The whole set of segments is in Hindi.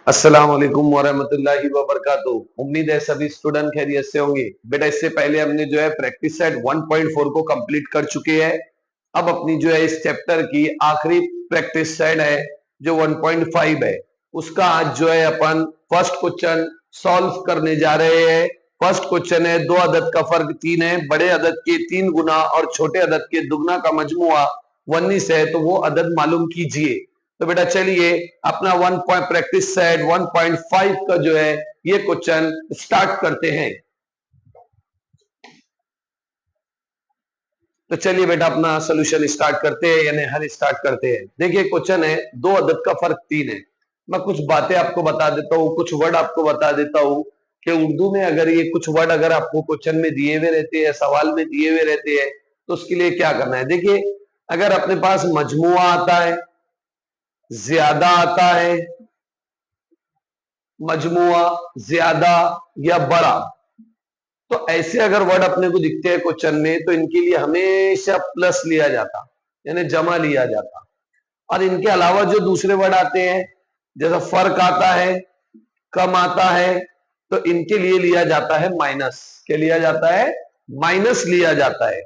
अस्सलाम वालेकुम वरहमतुल्लाहि वबरकातुहू। उम्मीद है सभी स्टूडेंट खैरियत से होंगे। बेटा इससे पहले हमने जो है प्रैक्टिस सेट 1.4 को कंप्लीट कर चुके हैं। अब अपनी जो है इस चैप्टर की आखिरी प्रैक्टिस सेट है जो 1.5 है, उसका आज जो है अपन फर्स्ट क्वेश्चन सॉल्व करने जा रहे हैं। फर्स्ट क्वेश्चन है, दो अदद का फर्क 3 है, बड़े अदद के 3 गुना और छोटे अदद के दुगना का मजमुआ 19 है, तो वो अदद मालूम कीजिए। तो बेटा चलिए अपना 1 पॉइंट प्रैक्टिस सेट 1.5 का जो है ये क्वेश्चन स्टार्ट करते हैं। तो चलिए बेटा अपना सोल्यूशन स्टार्ट करते हैं, यानी हल स्टार्ट करते हैं। देखिए क्वेश्चन है, दो अदद का फर्क 3 है। मैं कुछ बातें आपको बता देता हूँ, कुछ वर्ड आपको बता देता हूँ कि उर्दू में अगर ये कुछ वर्ड अगर आपको क्वेश्चन में दिए हुए रहते हैं, सवाल में दिए हुए रहते हैं, तो उसके लिए क्या करना है। देखिए अगर अपने पास मजमुआ आता है, ज्यादा आता है, मजमुआ ज्यादा या बड़ा, तो ऐसे अगर वर्ड अपने को दिखते हैं क्वेश्चन में, तो इनके लिए हमेशा प्लस लिया जाता, यानी जमा लिया जाता। और इनके अलावा जो दूसरे वर्ड आते हैं, जैसा फर्क आता है, कम आता है, तो इनके लिए लिया जाता है माइनस। क्या लिया जाता है? माइनस लिया जाता है।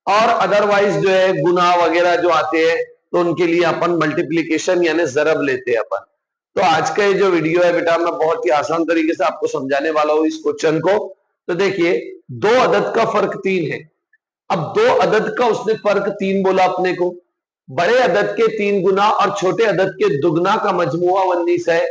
और अदरवाइज जो है गुना वगैरह जो आते हैं, तो उनके लिए अपन मल्टीप्लीकेशन यानी जरब लेते हैं अपन। तो आज का ये जो वीडियो है बेटा, मैं बहुत ही आसान तरीके से आपको समझाने वाला हूं इस क्वेश्चन को। तो देखिए दो अदद का फर्क 3 है। अब दो अदद का उसने फर्क 3 बोला अपने को, बड़े अदद के 3 गुना और छोटे अदद के दुगना का मजमुआ 19 है,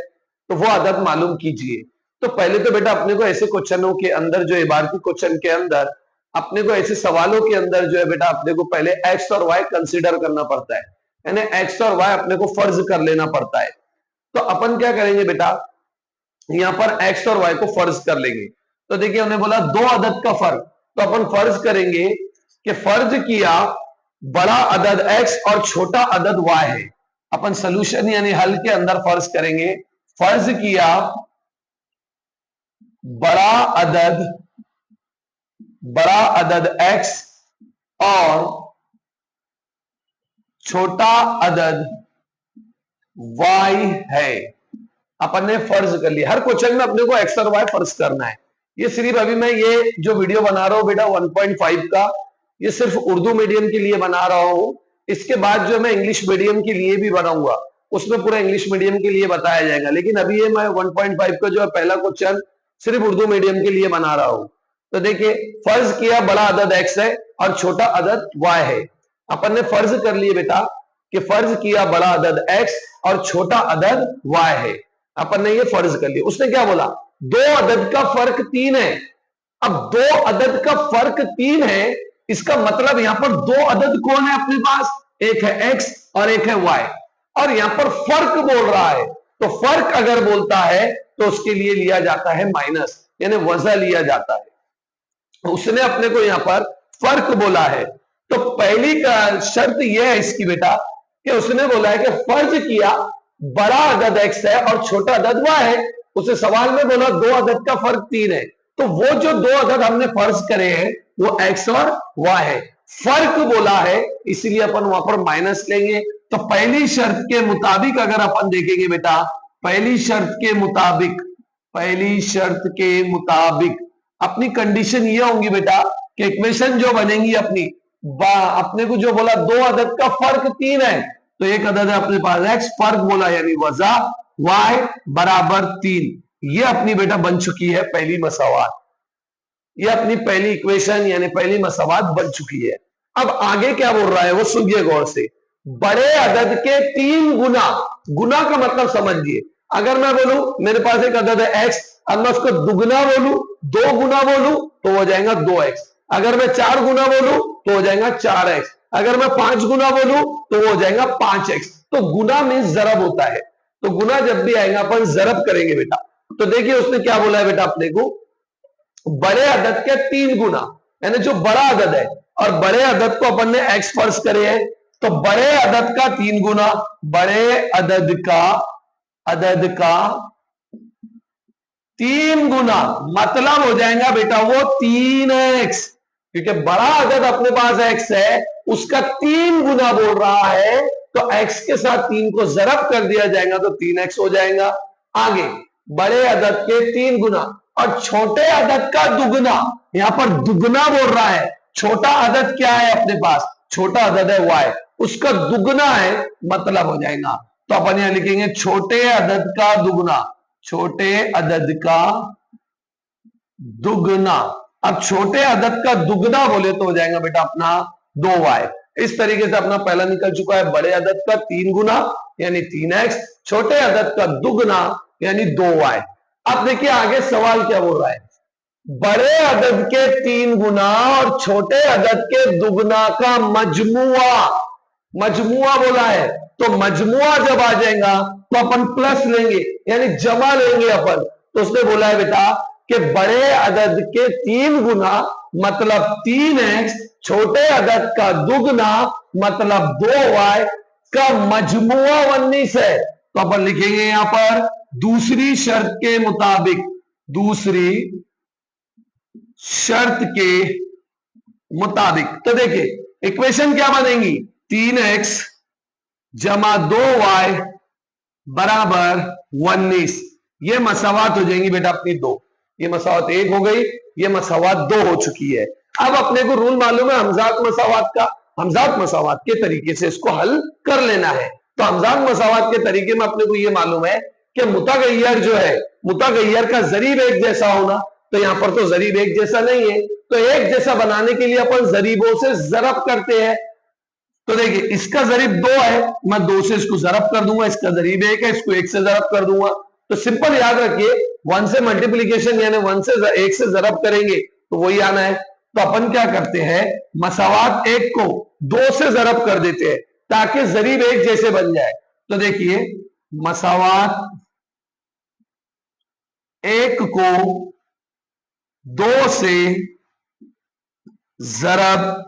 तो वो अदद मालूम कीजिए। तो पहले तो बेटा अपने को ऐसे क्वेश्चनों के अंदर जो इबारती क्वेश्चन के अंदर अपने को ऐसे सवालों के अंदर जो है बेटा अपने को पहले एक्स और वाई कंसीडर करना पड़ता है, यानी एक्स और वाई अपने को फर्ज कर लेना पड़ता है। तो अपन क्या करेंगे बेटा, यहां पर एक्स और वाई को फर्ज कर लेंगे। तो देखिए हमने बोला दो अदद का फर्क, तो अपन फर्ज करेंगे कि फर्ज किया बड़ा अदद एक्स और छोटा अदद वाई है। अपन सोल्यूशन यानी हल के अंदर फर्ज करेंगे, फर्ज किया बड़ा अदद एक्स और छोटा अदद वाई है। अपन ने फर्ज कर लिया। हर क्वेश्चन में अपने को एक्स और वाई फर्ज करना है। ये सिर्फ अभी मैं ये जो वीडियो बना रहा हूं बेटा 1.5 का, ये सिर्फ उर्दू मीडियम के लिए बना रहा हूं। इसके बाद जो मैं इंग्लिश मीडियम के लिए भी बनाऊंगा, उसमें पूरा इंग्लिश मीडियम के लिए बताया जाएगा। लेकिन अभी ये मैं 1.5 का जो है पहला क्वेश्चन सिर्फ उर्दू मीडियम के लिए बना रहा हूं। तो देखिए फर्ज किया बड़ा अदद एक्स है और छोटा अदद वाई है। अपन ने फर्ज कर लिए बेटा कि फर्ज किया बड़ा अदद एक्स और छोटा अदद वाई है। अपन ने ये फर्ज कर लिया। उसने क्या बोला, दो अदद का फर्क 3 है। अब दो अदद का फर्क 3 है, इसका मतलब यहां पर दो अदद कौन है अपने पास, एक है एक्स और एक है वाई, और यहां पर फर्क बोल रहा है। तो फर्क अगर बोलता है तो उसके लिए लिया जाता है माइनस, यानी वजह लिया जाता है। उसने अपने को यहां पर फर्क बोला है। तो पहली का शर्त यह है इसकी बेटा कि उसने बोला है कि फर्ज किया बड़ा अदद एक्स है और छोटा अदद वाई है। उसे सवाल में बोला दो अदद का फर्क 3 है, तो वो जो दो अदद हमने फर्ज करे हैं वो एक्स और वाई है। फर्क बोला है इसलिए अपन वहां पर माइनस लेंगे। तो पहली शर्त के मुताबिक अगर अपन देखेंगे बेटा, पहली शर्त के मुताबिक अपनी कंडीशन ये होंगी बेटा कि इक्वेशन जो बनेंगी अपने को जो बोला दो अदद का फर्क 3 है, तो एक अदद है अपने पास एक्स, फर्क बोला यानी वजह, वाई बराबर 3। ये अपनी बेटा बन चुकी है पहली मसावात। ये अपनी पहली इक्वेशन यानी पहली मसावात बन चुकी है। अब आगे क्या बोल रहा है वो सुनिए गौर से। बड़े अदद के 3 गुना, गुना का मतलब समझिए। अगर मैं बोलूं मेरे पास एक अदद है एक्स, अब मैं उसको दुगना बोलूं, 2 गुना बोलूं तो हो जाएगा 2x। अगर मैं 4 गुना बोलूं तो हो जाएगा 4x। अगर मैं 5 गुना बोलूं तो वो हो जाएगा 5x। तो गुना मीन्स जरब होता है। तो गुना जब भी आएगा अपन जरब करेंगे बेटा। तो देखिए उसने क्या बोला है बेटा अपने को, बड़े अदद के 3 गुना, यानी जो बड़ा अदद है, और बड़े अदद को अपन ने एक्स फर्ज करे हैं, तो बड़े अदद का 3 गुना, बड़े अदद का 3 गुना मतलब हो जाएगा बेटा वो 3x। क्योंकि बड़ा अदद अपने पास x है, उसका 3 गुना बोल रहा है, तो x के साथ 3 को जरब कर दिया जाएगा तो 3x हो जाएगा। आगे बड़े अदद के 3 गुना और छोटे अदद का दुगना। यहां पर दुगना बोल रहा है। छोटा अदद क्या है अपने पास? छोटा अदद है y, उसका दुगना है, मतलब हो जाएगा। तो अपन यहां लिखेंगे छोटे अदद का दुगना, छोटे अदद का दुगना। अब छोटे अदद का दुगना बोले तो हो जाएगा बेटा अपना 2y। इस तरीके से अपना पहला निकल चुका है बड़े अदद का 3 गुना यानी 3x, छोटे अदद का दुगना यानी 2y। अब देखिए आगे सवाल क्या बोल रहा है, बड़े अदद के 3 गुना और छोटे अदद के दुगना का मजमुआ। मजमुआ बोला है, तो मजमुआ जब आ जाएगा तो अपन प्लस लेंगे यानी जमा लेंगे अपन। तो उसने बोला है बेटा कि बड़े अदद के 3 गुना मतलब 3x, छोटे अदद का दुगना मतलब 2y का मजमुआ 19 है। तो अपन लिखेंगे यहां पर दूसरी शर्त के मुताबिक, दूसरी शर्त के मुताबिक। तो देखिए इक्वेशन क्या बनेगी, 3x जमा 2y बराबर 19। ये मसावात हो जाएंगी बेटा अपनी 2। ये मसावत 1 हो गई, ये मसावत 2 हो चुकी है। अब अपने को रूल मालूम है हमजात मसावत का, हमजात मसावत के तरीके से इसको हल कर लेना है। तो हमजात मसावत के तरीके में अपने को ये मालूम है कि मुतागय्यर जो है, मुतागय्यर का जरीब एक जैसा होना। तो यहां पर तो जरीब एक जैसा नहीं है, तो एक जैसा बनाने के लिए अपन जरीबों से जरब करते हैं। तो देखिए इसका जरीब 2 है, मैं 2 से इसको जरब कर दूंगा, इसका जरीब 1 है, इसको 1 से जरब कर दूंगा। तो सिंपल याद रखिए 1 से मल्टीप्लीकेशन यानी 1 से 1 से जरब करेंगे तो वही आना है। तो अपन क्या करते हैं, मसावात 1 को 2 से जरब कर देते हैं ताकि जरीब 1 जैसे बन जाए। तो देखिए मसावात 1 को 2 से जरब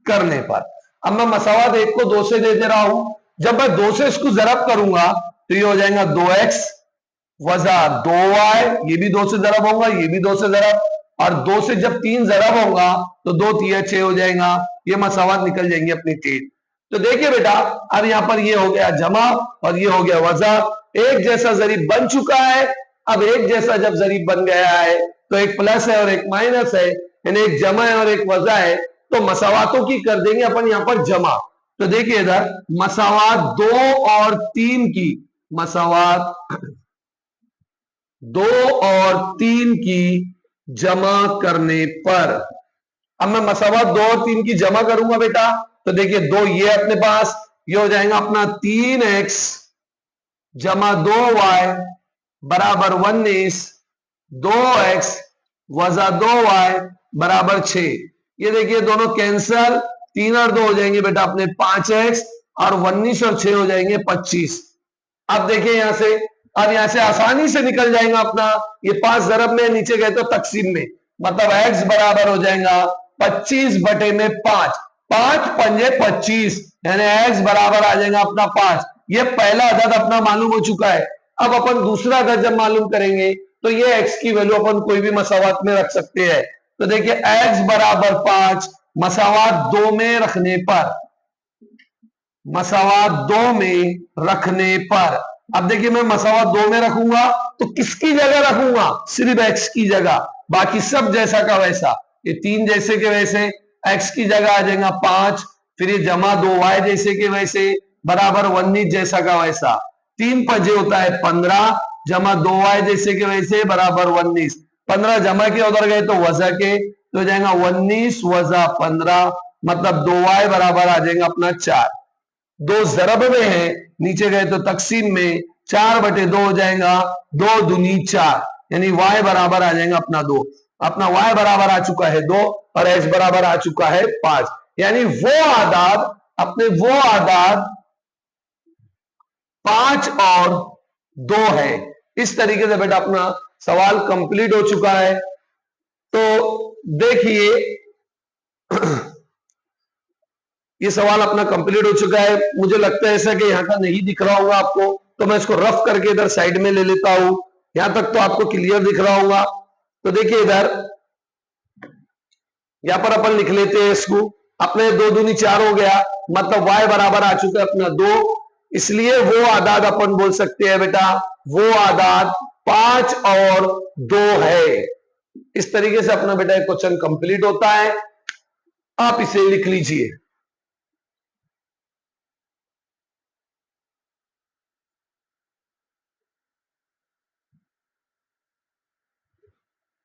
करने पर, अब मैं मसावात 1 को 2 से दे दे रहा हूं, जब मैं 2 से इसको जरब करूंगा तो ये हो जाएगा 2x वजा 2y, ये भी 2 से जरब होगा, ये भी 2 से जरब, और 2 से जब 3 जरब होगा तो 2 3 6 हो जाएगा। ये मसावात निकल जाएंगे अपनी 3। तो देखिए बेटा अब यहां पर ये हो गया जमा और ये हो गया वजा, एक जैसा जरीब बन चुका है। अब एक जैसा जब जरीब बन गया है तो एक प्लस है और एक माइनस है, यानी एक जमा है और एक वजा है। तो मसावातों की कर देंगे अपन यहां पर जमा। तो देखिए इधर मसावात 2 और 3 की, मसावात 2 और 3 की जमा करने पर, अब मैं मसावात 2 और 3 की जमा करूंगा बेटा, तो देखिए 2 ये अपने पास, ये हो जाएगा अपना 3x जमा 2y बराबर 19, 2x वजा 2y बराबर 6। ये देखिए दोनों कैंसल, 3 और 2 हो जाएंगे बेटा अपने 5x और 19 और 6 हो जाएंगे 25। अब देखिए यहां से, अब यहां से आसानी से निकल जाएगा अपना ये 5 जरब में नीचे गए तो तकसीम में, मतलब x बराबर हो जाएगा 25 बटे में 5, 5 पंजे 25, यानी x बराबर आ जाएगा अपना 5। ये पहला अदद अपना मालूम हो चुका है। अब अपन दूसरा अदद जब मालूम करेंगे तो ये x की वैल्यू अपन कोई भी मसावात में रख सकते हैं। तो देखिए x बराबर 5 मसावात 2 में रखने पर, मसावात 2 में रखने पर, अब देखिए मैं मसावात 2 में रखूंगा तो किसकी जगह रखूंगा, सिर्फ x की जगह, बाकी सब जैसा का वैसा, ये 3 जैसे के वैसे x की जगह आ जाएगा 5, फिर ये जमा 2y जैसे के वैसे बराबर 19 जैसा का वैसा, 3 पजे होता है 15 जमा 2y जैसे के वैसे बराबर 19, 15 जमा के उधर गए तो वजा के, तो हो जाएगा 19 वजा 15 मतलब 2y बराबर आ जाएगा अपना 4। 2 जरब में है, नीचे गए तो तकसीम में, 4 बटे 2 हो जाएगा, 2 दूनी 4, यानी y बराबर आ जाएगा अपना 2। अपना y बराबर आ चुका है 2 और h बराबर आ चुका है 5, यानी वो आदाद अपने, वो आदाद 5 और 2 है। इस तरीके से बेटा अपना सवाल कंप्लीट हो चुका है। तो देखिए ये सवाल अपना कंप्लीट हो चुका है। मुझे लगता है ऐसा कि यहाँ का नहीं दिख रहा होगा आपको, तो मैं इसको रफ करके इधर साइड में ले लेता हूं, यहां तक तो आपको क्लियर दिख रहा होगा। तो देखिए इधर यहां पर अपन लिख लेते हैं इसको, अपने 2 दूनी 4 हो गया, मतलब y बराबर आ चुका है अपना 2, इसलिए वो आदाद अपन बोल सकते हैं बेटा, वो आदाद 5 और 2 है। इस तरीके से अपना बेटा क्वेश्चन कंप्लीट होता है। आप इसे लिख लीजिए।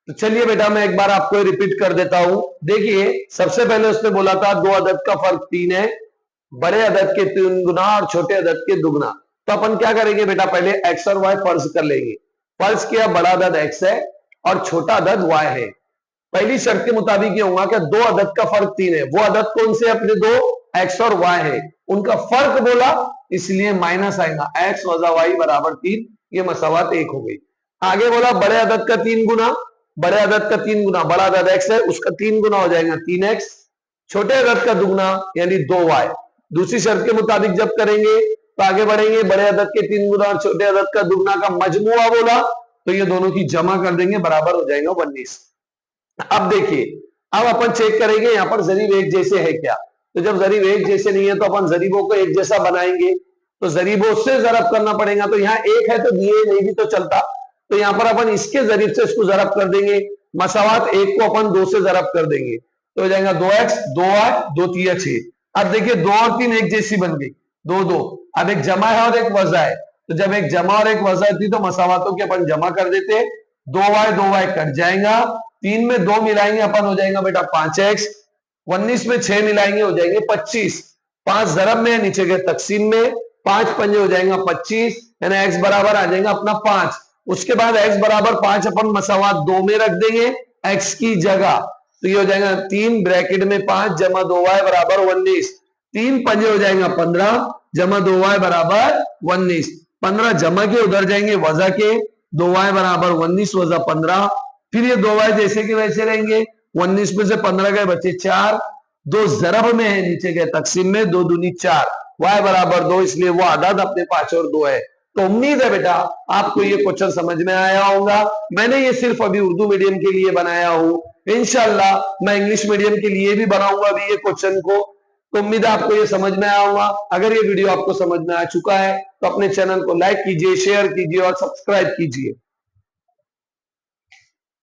तो चलिए बेटा मैं एक बार आपको रिपीट कर देता हूं। देखिए सबसे पहले उसने बोला था दो अदद का फर्क 3 है, बड़े अदद के 3 गुना और छोटे अदद के दुगना। तो अपन क्या करेंगे बेटा, पहले एक्स और वाई फर्ज कर लेंगे। फर्ज किया बड़ा अदद एक्स है और छोटा अदद वाई है। पहली शर्त के मुताबिक ये होगा कि दो अदद का फर्क 3 है। वो अदद कौन से अपने दो, एक्स और वाई है, उनका फर्क बोला इसलिए माइनस आएगा, एक्स वजा वाई बराबर 3। ये मसावत 1 हो गई। आगे बोला बड़े अदद का 3 गुना, बड़े अदद का 3 गुना, बड़ा अदद एक्स है उसका 3 गुना हो जाएगा 3x, छोटे अदद का दुगना यानी 2y। दूसरी शर्त के मुताबिक जब करेंगे तो आगे बढ़ेंगे, बड़े अदद के 3 गुना और छोटे अदद का दुगना का मजमुआ बोला तो ये दोनों की जमा कर देंगे, बराबर हो जाएगा 19। अब देखिए, अब अपन चेक करेंगे यहां पर जरीब एक जैसे है क्या। तो जब जरीब एक जैसे नहीं है तो अपन जरीबों को एक जैसा बनाएंगे, तो जरीबों से जरब करना पड़ेगा। तो यहाँ एक है तो दिए नहीं भी तो चलता, तो यहाँ पर अपन इसके जरीब से इसको जरब कर देंगे। मसावात 1 को अपन 2 से जरब कर देंगे तो हो जाएगा 2x 2y 2 3 6। अब देखिए 2 और 3 एक जैसी बन गई, 2 2। अब एक जमा है और एक वजा है, तो जब एक जमा और एक वजा थी तो मसावातों के अपन जमा कर देते, 2y कट जाएगा, 3 में 2 मिलाएंगे अपन हो जाएगा बेटा 5x, 19 में 6 मिलाएंगे हो जाएंगे 25। 5 जरब में नीचे के तकसीम में, 5 पंजे हो जाएगा 25, यानी x बराबर आ जाएगा अपना 5। उसके बाद x बराबर 5 अपन मसावात 2 में रख देंगे x की जगह, तो ये हो जाएगा 3 ब्रैकेट में 5 जमा 2y बराबर 19। 3 पंजे हो जाएगा 15 जमा 2y बराबर 19। 15 जमा के उधर जाएंगे वजा के, 2y बराबर 19 वजा 15, फिर ये 2y जैसे के वैसे रहेंगे। 19 में से 15 गए बचे 4, 2 जरब में है नीचे के तकसीम में, 2 दूनी 4, y बराबर 2, इसलिए वो आदाद अपने 5 और 2 है। तो उम्मीद है बेटा आपको ये क्वेश्चन समझ में आया होगा। मैंने ये सिर्फ अभी उर्दू मीडियम के लिए बनाया हूं, इंशाल्लाह मैं इंग्लिश मीडियम के लिए भी बनाऊंगा अभी ये क्वेश्चन को। तो उम्मीद है आपको ये समझ में आया होगा। अगर ये वीडियो आपको समझ में आ चुका है तो अपने चैनल को लाइक कीजिए, शेयर कीजिए और सब्सक्राइब कीजिए।